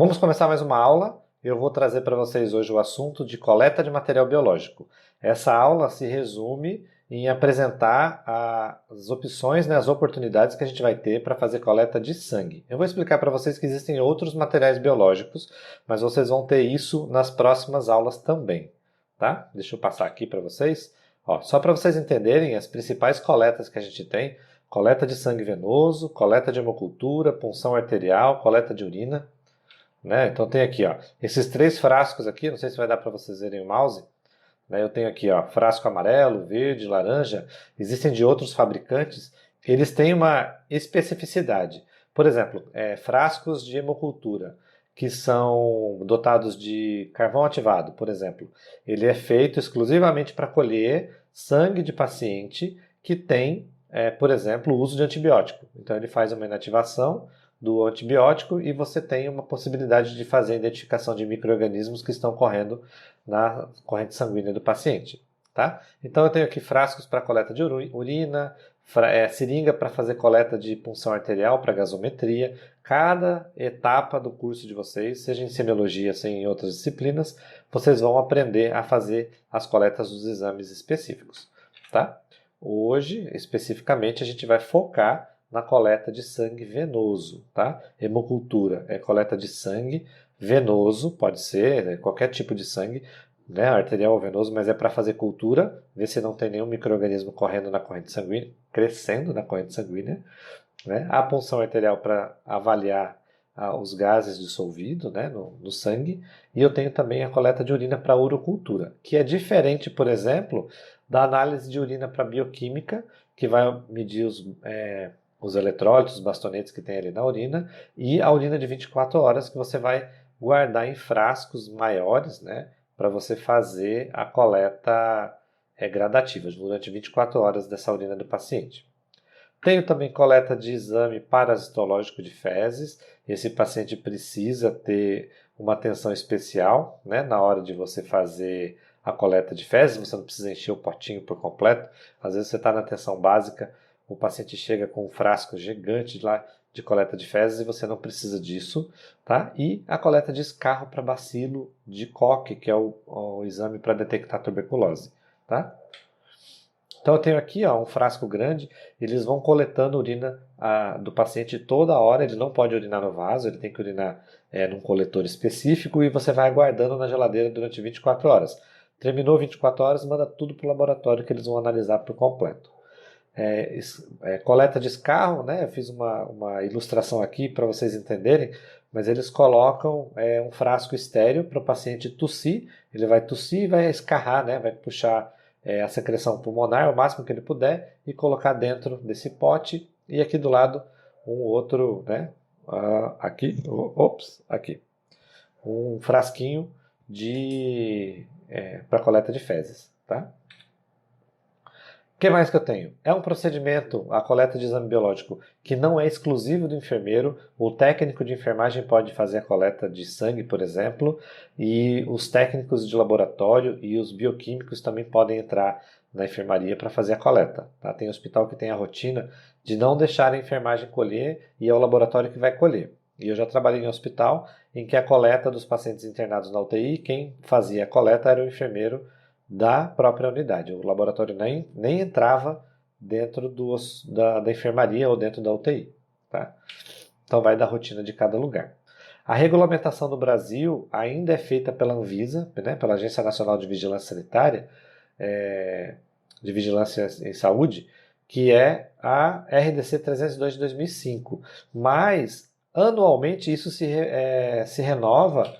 Vamos começar mais uma aula. Eu vou trazer para vocês hoje o assunto de coleta de material biológico. Essa aula se resume em apresentar as opções, as oportunidades que a gente vai ter para fazer coleta de sangue. Eu vou explicar para vocês que existem outros materiais biológicos, mas vocês vão ter isso nas próximas aulas também, tá? Deixa eu passar aqui para vocês. Ó, só para vocês entenderem as principais coletas que a gente tem: coleta de sangue venoso, coleta de hemocultura, punção arterial, coleta de urina. Então tem aqui, ó, esses 3 frascos aqui, não sei se vai dar para vocês verem o mouse, Eu tenho aqui, ó, frasco amarelo, verde, laranja, existem de outros fabricantes, eles têm uma especificidade. Por exemplo, frascos de hemocultura, que são dotados de carvão ativado, por exemplo. Ele é feito exclusivamente para colher sangue de paciente que tem, por exemplo, o uso de antibiótico. Então ele faz uma inativação do antibiótico e você tem uma possibilidade de fazer a identificação de micro-organismos que estão correndo na corrente sanguínea do paciente. Tá? Então eu tenho aqui frascos para coleta de urina, seringa para fazer coleta de punção arterial para gasometria. Cada etapa do curso de vocês, seja em semiologia, seja em outras disciplinas, vocês vão aprender a fazer as coletas dos exames específicos. Tá? Hoje, especificamente, a gente vai focar na coleta de sangue venoso, tá? Hemocultura é coleta de sangue venoso, pode ser qualquer tipo de sangue, arterial ou venoso, mas é para fazer cultura, ver se não tem nenhum micro-organismo correndo na corrente sanguínea, crescendo na corrente sanguínea, A punção arterial para avaliar os gases dissolvidos, no sangue, e eu tenho também a coleta de urina para urocultura, que é diferente, por exemplo, da análise de urina para bioquímica, que vai medir os eletrólitos, os bastonetes que tem ali na urina, e a urina de 24 horas que você vai guardar em frascos maiores, para você fazer a coleta gradativa durante 24 horas dessa urina do paciente. Tenho também coleta de exame parasitológico de fezes. Esse paciente precisa ter uma atenção especial, na hora de você fazer a coleta de fezes. Você não precisa encher o potinho por completo. Às vezes você está na atenção básica, o paciente chega com um frasco gigante lá de coleta de fezes e você não precisa disso, tá? E a coleta de escarro para bacilo de Koch, que é o exame para detectar tuberculose, tá? Então eu tenho aqui, ó, um frasco grande, eles vão coletando urina do paciente toda hora, ele não pode urinar no vaso, ele tem que urinar num coletor específico e você vai aguardando na geladeira durante 24 horas. Terminou 24 horas, manda tudo para o laboratório que eles vão analisar por completo. Coleta de escarro, eu fiz uma ilustração aqui para vocês entenderem, mas eles colocam um frasco estéreo para o paciente tossir, ele vai tossir e vai escarrar, vai puxar a secreção pulmonar o máximo que ele puder e colocar dentro desse pote, e aqui do lado um outro, aqui, um frasquinho para coleta de fezes, tá? O que mais que eu tenho? É um procedimento, a coleta de exame biológico, que não é exclusivo do enfermeiro. O técnico de enfermagem pode fazer a coleta de sangue, por exemplo, e os técnicos de laboratório e os bioquímicos também podem entrar na enfermaria para fazer a coleta. Tá? Tem hospital que tem a rotina de não deixar a enfermagem colher e é o laboratório que vai colher. E eu já trabalhei em um hospital em que a coleta dos pacientes internados na UTI, quem fazia a coleta era o enfermeiro da própria unidade. O laboratório nem entrava dentro da enfermaria ou dentro da UTI. Tá? Então vai da rotina de cada lugar. A regulamentação do Brasil ainda é feita pela Anvisa, pela Agência Nacional de Vigilância Sanitária, de Vigilância em Saúde, que é a RDC 302 de 2005. Mas, anualmente, isso se renova,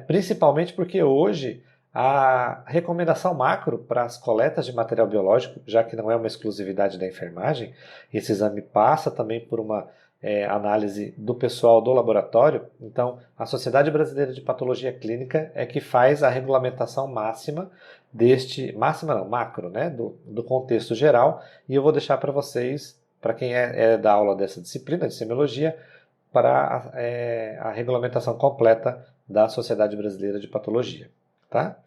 principalmente porque hoje a recomendação macro para as coletas de material biológico, já que não é uma exclusividade da enfermagem, esse exame passa também por uma análise do pessoal do laboratório. Então, a Sociedade Brasileira de Patologia Clínica é que faz a regulamentação máxima macro, do contexto geral, e eu vou deixar para vocês, para quem é da aula dessa disciplina de semiologia, para a regulamentação completa da Sociedade Brasileira de Patologia. Tá?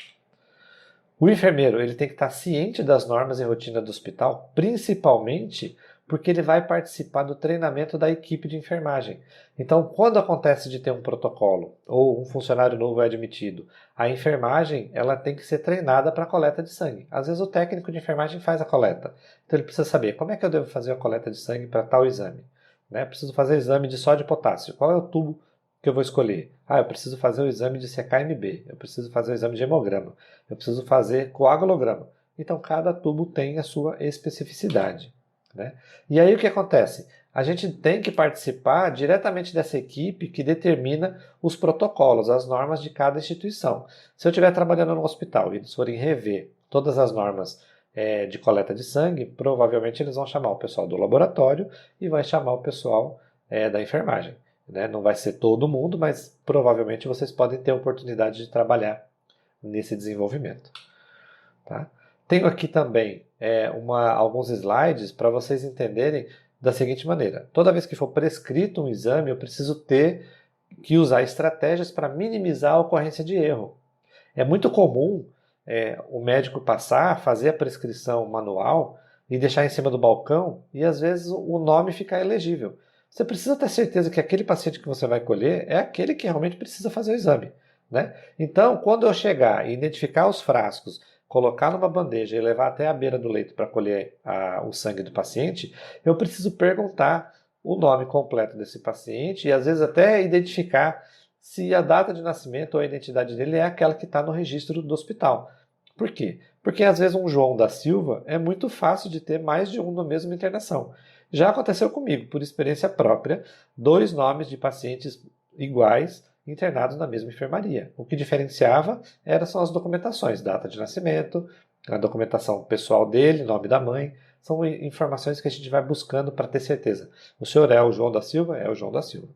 O enfermeiro ele tem que estar ciente das normas e rotina do hospital, principalmente Porque ele vai participar do treinamento da equipe de enfermagem. Então, quando acontece de ter um protocolo ou um funcionário novo é admitido, a enfermagem ela tem que ser treinada para a coleta de sangue. Às vezes o técnico de enfermagem faz a coleta. Então ele precisa saber como é que eu devo fazer a coleta de sangue para tal exame. Né? Preciso fazer exame de sódio e potássio. Qual é o tubo que eu vou escolher? Eu preciso fazer o exame de CKMB. Eu preciso fazer o exame de hemograma. Eu preciso fazer coagulograma. Então cada tubo tem a sua especificidade. Né? E aí o que acontece? A gente tem que participar diretamente dessa equipe que determina os protocolos, as normas de cada instituição. Se eu estiver trabalhando no hospital e eles forem rever todas as normas de coleta de sangue, provavelmente eles vão chamar o pessoal do laboratório e vai chamar o pessoal da enfermagem. Né? Não vai ser todo mundo, mas provavelmente vocês podem ter a oportunidade de trabalhar nesse desenvolvimento. Tá? Tenho aqui também alguns slides para vocês entenderem da seguinte maneira. Toda vez que for prescrito um exame, eu preciso ter que usar estratégias para minimizar a ocorrência de erro. É muito comum o médico passar, fazer a prescrição manual e deixar em cima do balcão e às vezes o nome ficar ilegível. Você precisa ter certeza que aquele paciente que você vai colher é aquele que realmente precisa fazer o exame. Né? Então, quando eu chegar e identificar os frascos, colocar numa bandeja e levar até a beira do leito para colher o sangue do paciente, eu preciso perguntar o nome completo desse paciente e às vezes até identificar se a data de nascimento ou a identidade dele é aquela que está no registro do hospital. Por quê? Porque às vezes um João da Silva é muito fácil de ter mais de um na mesma internação. Já aconteceu comigo, por experiência própria, 2 nomes de pacientes iguais internados na mesma enfermaria. O que diferenciava são as documentações, data de nascimento, a documentação pessoal dele, nome da mãe, são informações que a gente vai buscando para ter certeza. O senhor é o João da Silva? É o João da Silva.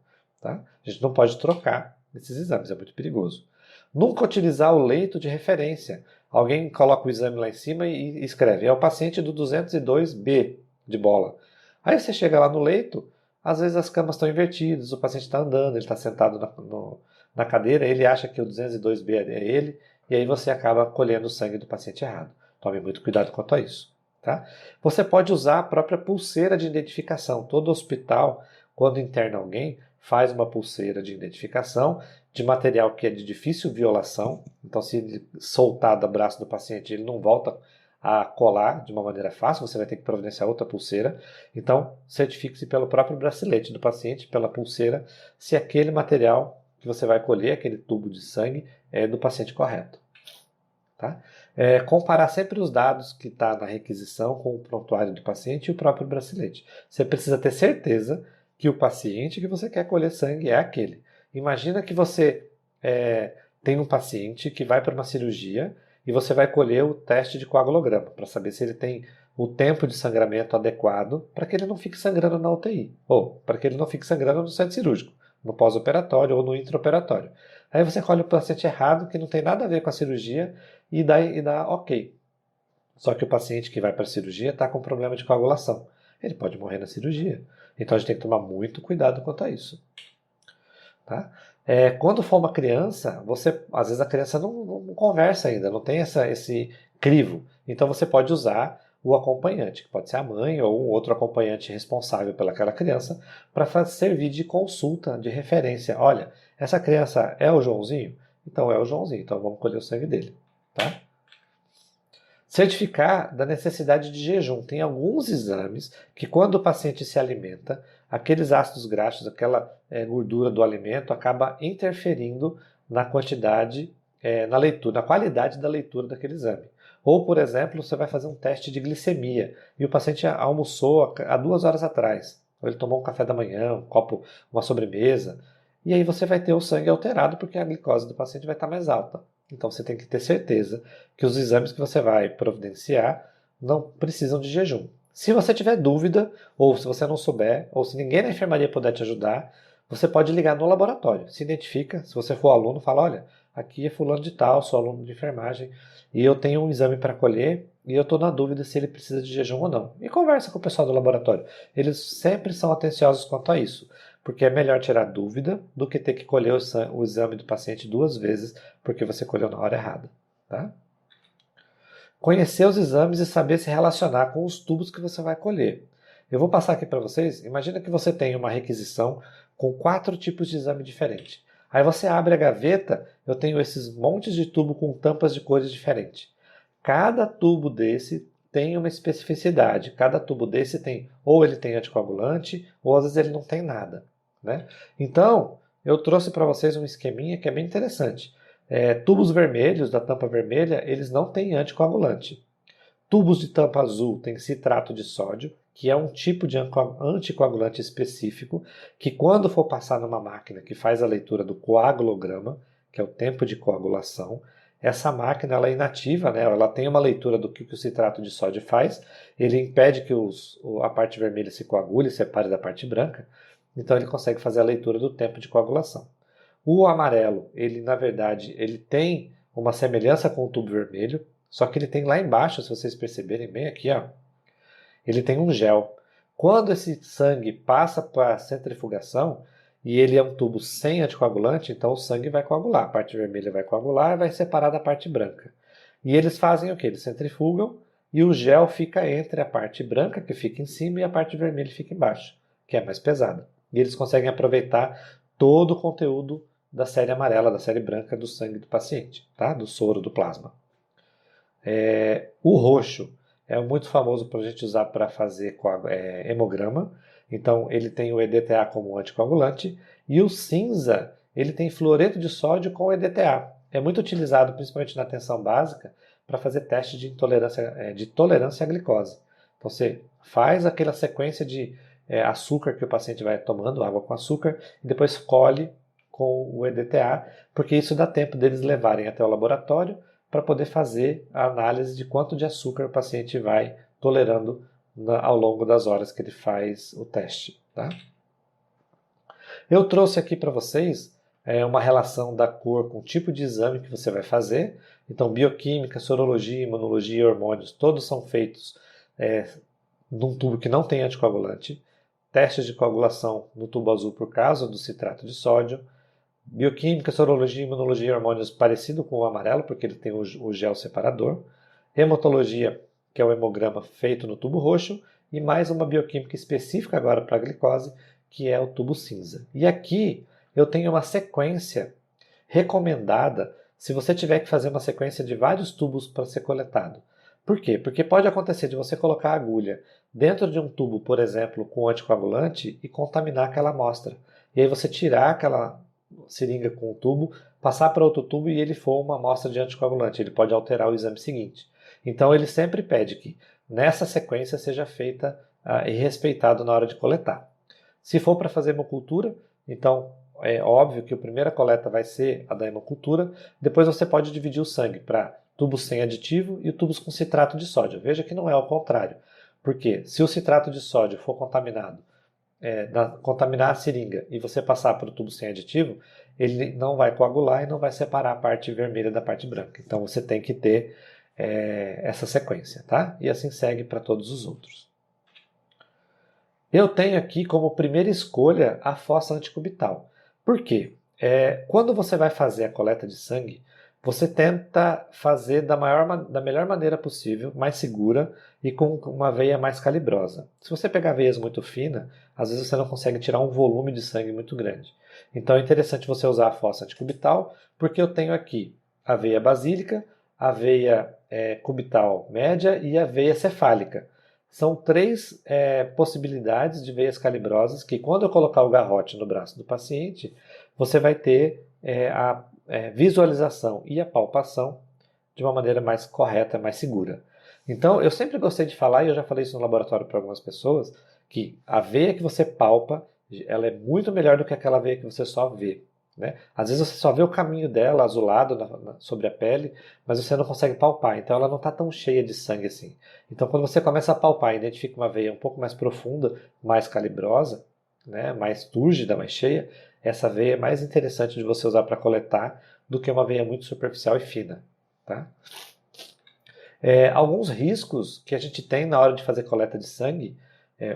Tá? A gente não pode trocar esses exames, é muito perigoso. Nunca utilizar o leito de referência. Alguém coloca o exame lá em cima e escreve, é o paciente do 202B de bola. Aí você chega lá no leito, às vezes as camas estão invertidas, o paciente está andando, ele está sentado na cadeira, ele acha que o 202B é ele, e aí você acaba colhendo o sangue do paciente errado. Tome muito cuidado quanto a isso. Tá? Você pode usar a própria pulseira de identificação. Todo hospital, quando interna alguém, faz uma pulseira de identificação de material que é de difícil violação. Então, se ele soltar do braço do paciente, ele não volta a colar de uma maneira fácil, você vai ter que providenciar outra pulseira. Então, certifique-se pelo próprio bracelete do paciente, pela pulseira, se aquele material que você vai colher, aquele tubo de sangue, é do paciente correto. Tá? Comparar sempre os dados que está na requisição com o prontuário do paciente e o próprio bracelete. Você precisa ter certeza que o paciente que você quer colher sangue é aquele. Imagina que você tem um paciente que vai para uma cirurgia e você vai colher o teste de coagulograma para saber se ele tem o tempo de sangramento adequado para que ele não fique sangrando na UTI, ou para que ele não fique sangrando no centro cirúrgico, no pós-operatório ou no intraoperatório. Aí você colhe o paciente errado, que não tem nada a ver com a cirurgia, e dá ok. Só que o paciente que vai para a cirurgia está com problema de coagulação. Ele pode morrer na cirurgia. Então a gente tem que tomar muito cuidado quanto a isso. Tá? Quando for uma criança, às vezes a criança não conversa ainda, não tem esse crivo. Então você pode usar o acompanhante, que pode ser a mãe ou um outro acompanhante responsável pelaquela criança, para servir de consulta, de referência. Olha, essa criança é o Joãozinho? Então é o Joãozinho, então vamos colher o sangue dele. Tá? Certificar da necessidade de jejum. Tem alguns exames que, quando o paciente se alimenta, aqueles ácidos graxos, aquela gordura do alimento, acaba interferindo na quantidade, na leitura, na qualidade da leitura daquele exame. Ou, por exemplo, você vai fazer um teste de glicemia e o paciente almoçou há 2 horas atrás, ou ele tomou um café da manhã, um copo, uma sobremesa, e aí você vai ter o sangue alterado porque a glicose do paciente vai estar mais alta. Então você tem que ter certeza que os exames que você vai providenciar não precisam de jejum. Se você tiver dúvida, ou se você não souber, ou se ninguém na enfermaria puder te ajudar, você pode ligar no laboratório. Se identifica, se você for aluno, fala, olha, aqui é fulano de tal, sou aluno de enfermagem, e eu tenho um exame para colher, e eu estou na dúvida se ele precisa de jejum ou não. E conversa com o pessoal do laboratório. Eles sempre são atenciosos quanto a isso, porque é melhor tirar dúvida do que ter que colher o exame do paciente 2 vezes, porque você colheu na hora errada. Tá? Conhecer os exames e saber se relacionar com os tubos que você vai colher. Eu vou passar aqui para vocês. Imagina que você tem uma requisição com 4 tipos de exame diferentes. Aí você abre a gaveta, eu tenho esses montes de tubo com tampas de cores diferentes. Cada tubo desse tem uma especificidade. Cada tubo desse tem, ou ele tem anticoagulante, ou às vezes ele não tem nada, né? Então, eu trouxe para vocês um esqueminha que é bem interessante. Tubos vermelhos, da tampa vermelha, eles não têm anticoagulante. Tubos de tampa azul têm citrato de sódio, que é um tipo de anticoagulante específico, que quando for passar numa máquina que faz a leitura do coagulograma, que é o tempo de coagulação, essa máquina ela é inativa, né? Ela tem uma leitura do que o citrato de sódio faz, ele impede que a parte vermelha se coagule, separe da parte branca, então ele consegue fazer a leitura do tempo de coagulação. O amarelo, ele na verdade, ele tem uma semelhança com o tubo vermelho, só que ele tem lá embaixo, se vocês perceberem bem aqui, ó, ele tem um gel. Quando esse sangue passa para a centrifugação, e ele é um tubo sem anticoagulante, então o sangue vai coagular. A parte vermelha vai coagular e vai separar da parte branca. E eles fazem o que? Eles centrifugam e o gel fica entre a parte branca, que fica em cima, e a parte vermelha fica embaixo, que é mais pesada. E eles conseguem aproveitar todo o conteúdo da série amarela, da série branca do sangue do paciente, tá? Do soro, do plasma. O roxo é muito famoso para a gente usar para fazer hemograma. Então ele tem o EDTA como anticoagulante. E o cinza, ele tem fluoreto de sódio com EDTA. É muito utilizado principalmente na atenção básica para fazer teste de tolerância à glicose. Então você faz aquela sequência de açúcar que o paciente vai tomando, água com açúcar, e depois colhe com o EDTA, porque isso dá tempo deles levarem até o laboratório para poder fazer a análise de quanto de açúcar o paciente vai tolerando ao longo das horas que ele faz o teste. Tá? Eu trouxe aqui para vocês uma relação da cor com o tipo de exame que você vai fazer. Então, bioquímica, sorologia, imunologia e hormônios, todos são feitos num tubo que não tem anticoagulante. Testes de coagulação no tubo azul por causa do citrato de sódio. Bioquímica, sorologia, imunologia e hormônios parecido com o amarelo, porque ele tem o gel separador. Hematologia, que é o hemograma feito no tubo roxo. E mais uma bioquímica específica agora para a glicose, que é o tubo cinza. E aqui eu tenho uma sequência recomendada se você tiver que fazer uma sequência de vários tubos para ser coletado. Por quê? Porque pode acontecer de você colocar a agulha dentro de um tubo, por exemplo, com anticoagulante e contaminar aquela amostra. E aí você tirar aquela seringa com o tubo, passar para outro tubo e ele for uma amostra de anticoagulante. Ele pode alterar o exame seguinte. Então ele sempre pede que nessa sequência seja feita e respeitado na hora de coletar. Se for para fazer hemocultura, então é óbvio que a primeira coleta vai ser a da hemocultura. Depois você pode dividir o sangue para tubos sem aditivo e tubos com citrato de sódio. Veja que não é ao contrário. Porque se o citrato de sódio for contaminado, contaminar a seringa e você passar para o tubo sem aditivo, ele não vai coagular e não vai separar a parte vermelha da parte branca. Então você tem que ter essa sequência, tá? E assim segue para todos os outros. Eu tenho aqui como primeira escolha a fossa anticubital. Por quê? Quando você vai fazer a coleta de sangue, você tenta fazer da melhor maneira possível, mais segura e com uma veia mais calibrosa. Se você pegar veias muito finas, às vezes você não consegue tirar um volume de sangue muito grande. Então é interessante você usar a fossa anticubital, porque eu tenho aqui a veia basílica, a veia cubital média e a veia cefálica. São 3 possibilidades de veias calibrosas que, quando eu colocar o garrote no braço do paciente, você vai ter a visualização e a palpação de uma maneira mais correta, mais segura. Então, eu sempre gostei de falar, e eu já falei isso no laboratório para algumas pessoas, que a veia que você palpa, ela é muito melhor do que aquela veia que você só vê. Né? Às vezes você só vê o caminho dela azulado sobre a pele, mas você não consegue palpar, então ela não está tão cheia de sangue assim. Então quando você começa a palpar e identifica uma veia um pouco mais profunda, mais calibrosa, né? Mais túrgida, mais cheia, essa veia é mais interessante de você usar para coletar do que uma veia muito superficial e fina. Tá? Alguns riscos que a gente tem na hora de fazer coleta de sangue,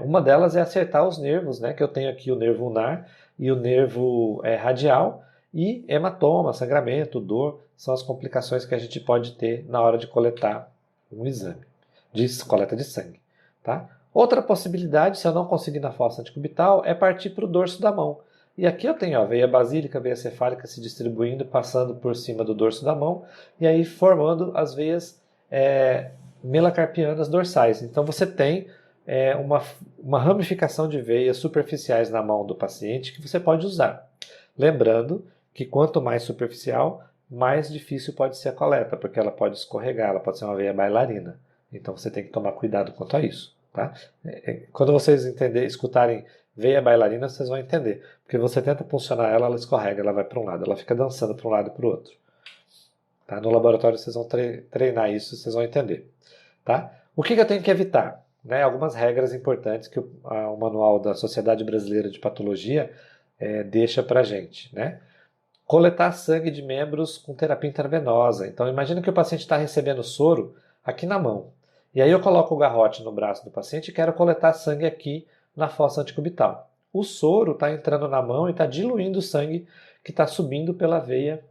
uma delas é acertar os nervos, né? Que eu tenho aqui o nervo ulnar e o nervo radial, e hematoma, sangramento, dor, são as complicações que a gente pode ter na hora de coletar um exame de coleta de sangue. Tá? Outra possibilidade, se eu não conseguir na fossa antecubital, é partir para o dorso da mão. E aqui eu tenho a veia basílica, a veia cefálica se distribuindo, passando por cima do dorso da mão, e aí formando as veias melacarpianas dorsais. Então você tem uma ramificação de veias superficiais na mão do paciente que você pode usar. Lembrando que quanto mais superficial, mais difícil pode ser a coleta, porque ela pode escorregar, ela pode ser uma veia bailarina. Então você tem que tomar cuidado quanto a isso. Tá? Quando vocês escutarem veia bailarina, vocês vão entender. Porque você tenta puncionar ela, ela escorrega, ela vai para um lado, ela fica dançando para um lado e para o outro. Tá? No laboratório vocês vão treinar isso, vocês vão entender. Tá? O que eu tenho que evitar? Né? Algumas regras importantes que o manual da Sociedade Brasileira de Patologia deixa para a gente. Né? Coletar sangue de membros com terapia intravenosa. Então imagina que o paciente está recebendo soro aqui na mão. E aí eu coloco o garrote no braço do paciente e quero coletar sangue aqui na fossa antecubital. O soro está entrando na mão e está diluindo o sangue que está subindo pela veia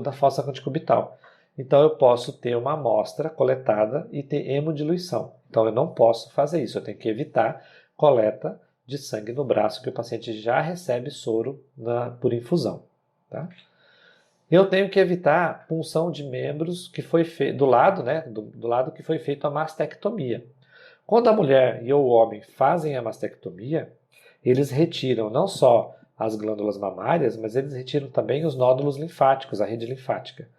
da fossa antecubital. Então eu posso ter uma amostra coletada e ter hemodiluição. Então eu não posso fazer isso, eu tenho que evitar coleta de sangue no braço que o paciente já recebe soro por infusão. Tá? Eu tenho que evitar punção de membros que foi feito do lado que foi feita a mastectomia. Quando a mulher e o homem fazem a mastectomia, eles retiram não só as glândulas mamárias, mas eles retiram também os nódulos linfáticos, a rede linfática.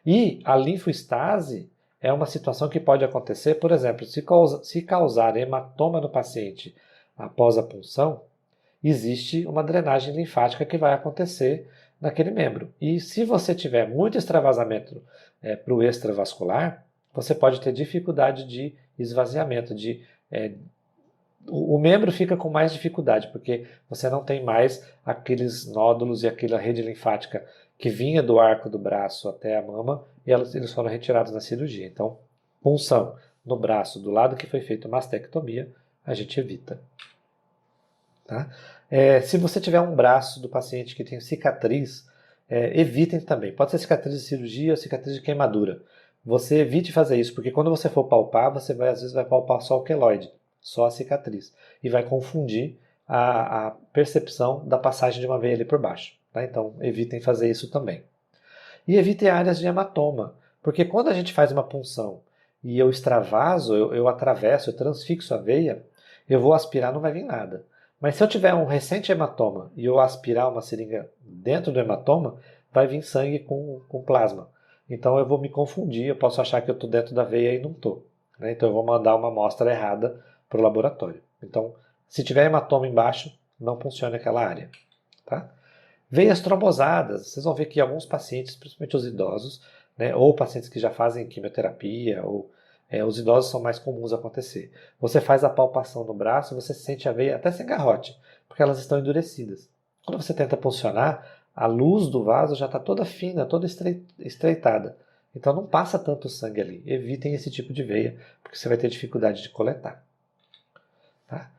E a linfoestase é uma situação que pode acontecer, por exemplo, se causar hematoma no paciente após a punção, existe uma drenagem linfática que vai acontecer naquele membro. E se você tiver muito extravasamento para o extravascular, você pode ter dificuldade de esvaziamento, o membro fica com mais dificuldade, porque você não tem mais aqueles nódulos e aquela rede linfática que vinha do arco do braço até a mama, e eles foram retirados na cirurgia. Então, punção no braço do lado que foi feita a mastectomia, a gente evita. Tá? Se você tiver um braço do paciente que tem cicatriz, evitem também. Pode ser cicatriz de cirurgia ou cicatriz de queimadura. Você evite fazer isso, porque quando você for palpar, você às vezes vai palpar só o queloide, só a cicatriz, e vai confundir a percepção da passagem de uma veia ali por baixo. Tá? Então, evitem fazer isso também. E evitem áreas de hematoma, porque quando a gente faz uma punção e eu extravaso, eu atravesso, eu transfixo a veia, eu vou aspirar, não vai vir nada. Mas se eu tiver um recente hematoma e eu aspirar uma seringa dentro do hematoma, vai vir sangue com plasma. Então eu vou me confundir, eu posso achar que eu estou dentro da veia e não estou. Né? Então eu vou mandar uma amostra errada para o laboratório. Então, se tiver hematoma embaixo, não funciona aquela área. Tá? Veias trombosadas, vocês vão ver que alguns pacientes, principalmente os idosos, né, ou pacientes que já fazem quimioterapia, ou os idosos são mais comuns a acontecer. Você faz a palpação no braço, você sente a veia até sem garrote, porque elas estão endurecidas. Quando você tenta puncionar, a luz do vaso já está toda fina, toda estreitada. Então não passa tanto sangue ali. Evitem esse tipo de veia, porque você vai ter dificuldade de coletar. Tá?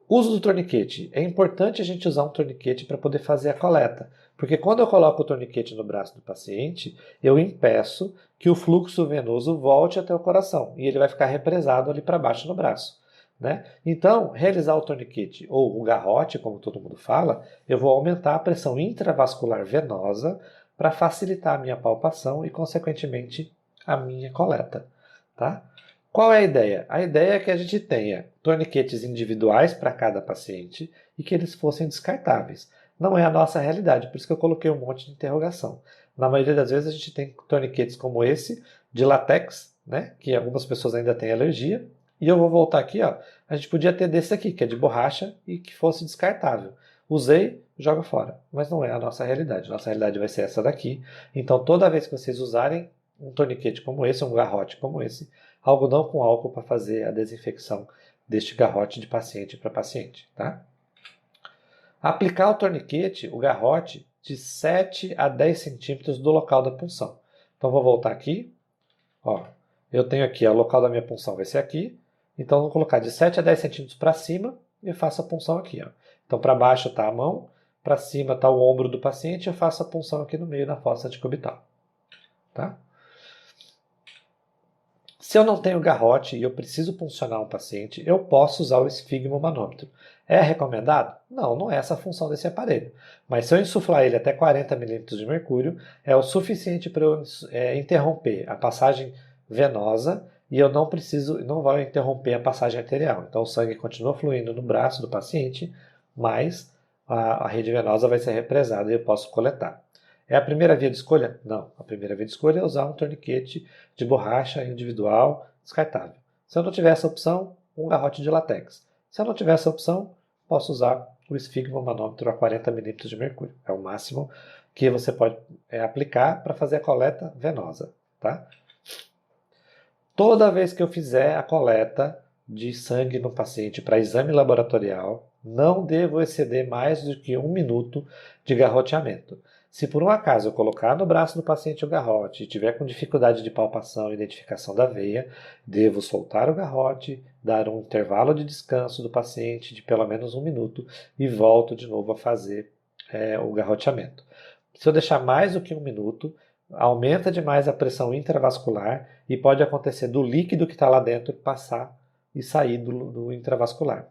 Uso do torniquete. É importante a gente usar um torniquete para poder fazer a coleta. Porque quando eu coloco o torniquete no braço do paciente, eu impeço que o fluxo venoso volte até o coração. E ele vai ficar represado ali para baixo no braço. Né? Então, realizar o torniquete, ou o garrote, como todo mundo fala, eu vou aumentar a pressão intravascular venosa para facilitar a minha palpação e, consequentemente, a minha coleta. Tá? Qual é a ideia? A ideia é que a gente tenha torniquetes individuais para cada paciente e que eles fossem descartáveis. Não é a nossa realidade, por isso que eu coloquei um monte de interrogação. Na maioria das vezes a gente tem torniquetes como esse, de látex, né, que algumas pessoas ainda têm alergia. E eu vou voltar aqui, ó, a gente podia ter desse aqui, que é de borracha e que fosse descartável. Usei, joga fora. Mas não é a nossa realidade. Nossa realidade vai ser essa daqui. Então toda vez que vocês usarem um torniquete como esse, um garrote como esse, algodão com álcool para fazer a desinfecção deste garrote de paciente para paciente. Tá? Aplicar o torniquete, o garrote, de 7 a 10 centímetros do local da punção. Então vou voltar aqui. Ó, eu tenho aqui, o local da minha punção vai ser aqui. Então vou colocar de 7 a 10 centímetros para cima e eu faço a punção aqui. Ó. Então para baixo está a mão, para cima está o ombro do paciente e eu faço a punção aqui no meio na fossa antecubital. Tá? Se eu não tenho garrote e eu preciso puncionar um paciente, eu posso usar o esfigmomanômetro. É recomendado? Não, não é essa a função desse aparelho. Mas se eu insuflar ele até 40 milímetros de mercúrio, é o suficiente para eu interromper a passagem venosa e eu não vai interromper a passagem arterial. Então o sangue continua fluindo no braço do paciente, mas a rede venosa vai ser represada e eu posso coletar. É a primeira via de escolha? Não. A primeira via de escolha é usar um torniquete de borracha individual descartável. Se eu não tiver essa opção, um garrote de látex. Se eu não tiver essa opção, posso usar o esfigmomanômetro a 40 milímetros de mercúrio. É o máximo que você pode aplicar para fazer a coleta venosa. Tá? Toda vez que eu fizer a coleta de sangue no paciente para exame laboratorial, não devo exceder mais do que 1 minuto de garroteamento. Se por um acaso eu colocar no braço do paciente o garrote e tiver com dificuldade de palpação e identificação da veia, devo soltar o garrote, dar um intervalo de descanso do paciente de pelo menos 1 minuto e volto de novo a fazer o garroteamento. Se eu deixar mais do que 1 minuto, aumenta demais a pressão intravascular e pode acontecer do líquido que está lá dentro passar e sair do intravascular.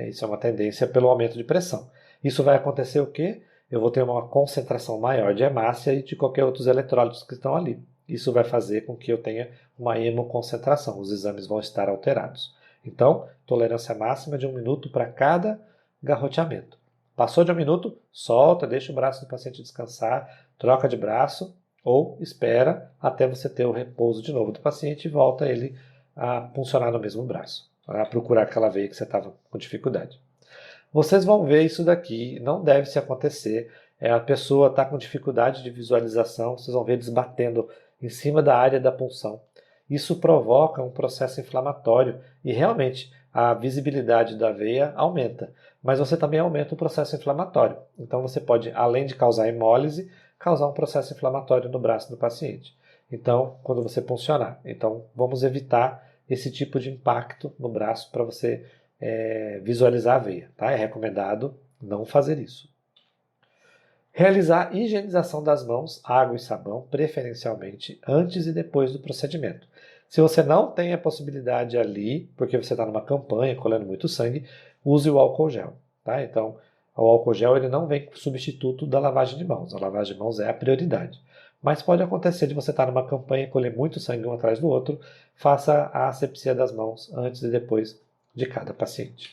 Isso é uma tendência pelo aumento de pressão. Isso vai acontecer o quê? Eu vou ter uma concentração maior de hemácia e de qualquer outros eletrólitos que estão ali. Isso vai fazer com que eu tenha uma hemoconcentração. Os exames vão estar alterados. Então, tolerância máxima de 1 minuto para cada garroteamento. Passou de 1 minuto, solta, deixa o braço do paciente descansar, troca de braço ou espera até você ter o repouso de novo do paciente e volta ele a funcionar no mesmo braço, a procurar aquela veia que você estava com dificuldade. Vocês vão ver isso daqui, não deve se acontecer. A pessoa está com dificuldade de visualização, vocês vão ver eles batendo em cima da área da punção. Isso provoca um processo inflamatório e realmente a visibilidade da veia aumenta, mas você também aumenta o processo inflamatório. Então você pode, além de causar hemólise, causar um processo inflamatório no braço do paciente. Então, quando você puncionar. Então, vamos evitar esse tipo de impacto no braço para você visualizar a veia. Tá? É recomendado não fazer isso. Realizar higienização das mãos, água e sabão, preferencialmente antes e depois do procedimento. Se você não tem a possibilidade ali, porque você está numa campanha colhendo muito sangue, use o álcool gel. Tá? Então, o álcool gel ele não vem como substituto da lavagem de mãos. A lavagem de mãos é a prioridade. Mas pode acontecer de você estar numa campanha e colher muito sangue um atrás do outro, faça a asepsia das mãos antes e depois de cada paciente.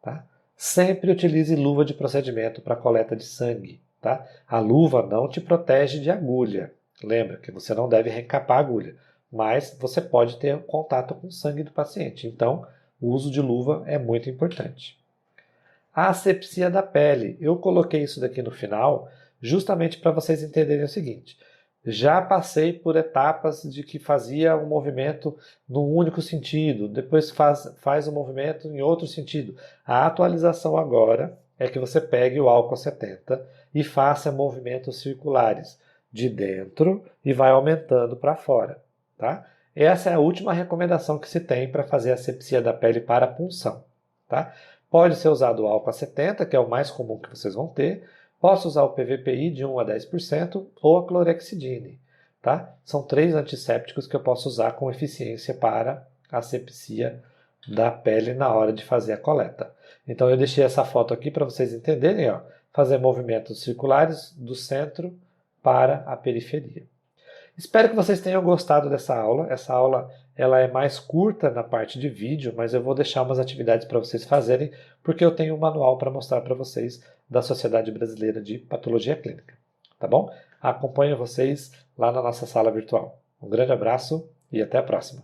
Tá? Sempre utilize luva de procedimento para coleta de sangue. Tá? A luva não te protege de agulha. Lembra que você não deve recapar a agulha, mas você pode ter contato com o sangue do paciente. Então, o uso de luva é muito importante. A asepsia da pele. Eu coloquei isso daqui no final justamente para vocês entenderem o seguinte. Já passei por etapas de que fazia um movimento num único sentido, depois faz um movimento em outro sentido. A atualização agora é que você pegue o álcool 70 e faça movimentos circulares de dentro e vai aumentando para fora. Tá? Essa é a última recomendação que se tem para fazer a asepsia da pele para punção. Tá? Pode ser usado o álcool 70, que é o mais comum que vocês vão ter. Posso usar o PVPI de 1 a 10% ou a clorexidine. Tá? São 3 antissépticos que eu posso usar com eficiência para a asepsia da pele na hora de fazer a coleta. Então eu deixei essa foto aqui para vocês entenderem, ó, fazer movimentos circulares do centro para a periferia. Espero que vocês tenham gostado dessa aula. Essa aula ela é mais curta na parte de vídeo, mas eu vou deixar umas atividades para vocês fazerem, porque eu tenho um manual para mostrar para vocês da Sociedade Brasileira de Patologia Clínica. Tá bom? Acompanho vocês lá na nossa sala virtual. Um grande abraço e até a próxima.